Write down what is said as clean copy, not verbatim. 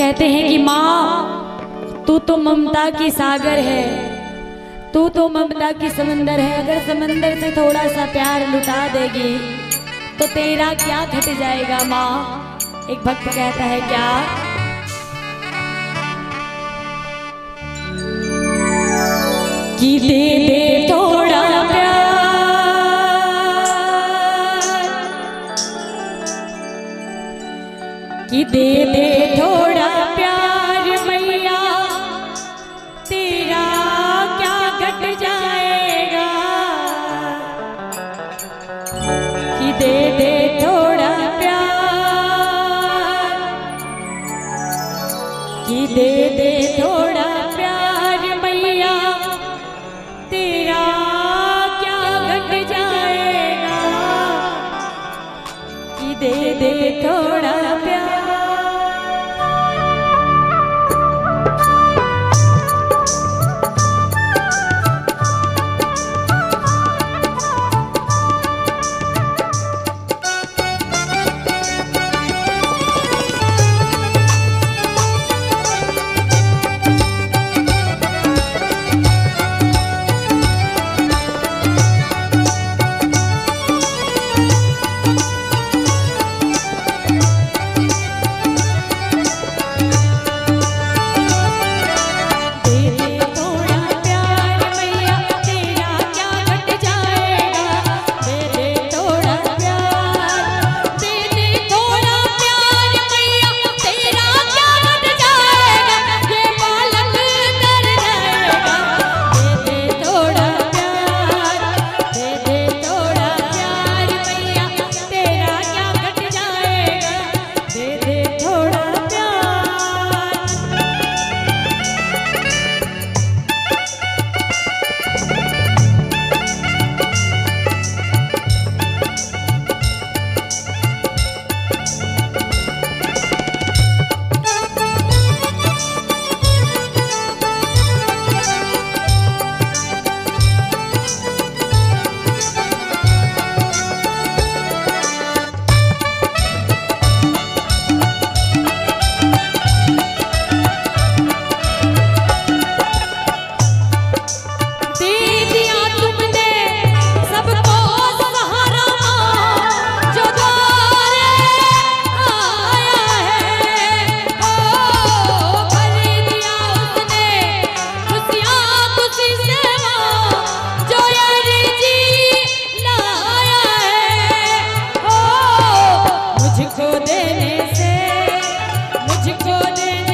कहते हैं कि माँ तू तो ममता की सागर है, तू तो ममता की समंदर है। अगर समंदर से थोड़ा सा प्यार लुटा देगी तो तेरा क्या घट जाएगा माँ। एक भक्त कहता है क्या, कि दे दे थोड़ा प्यार, कि दे दे थोड़ा प्यार मैया, तेरा क्या घट जाएगा। कि दे दे थोड़ा प्यार, कि दे दे थोड़ा प्यार मैया, तेरा क्या घट जाएगा। कि दे दे थोड़ा प्यार। मुझको देने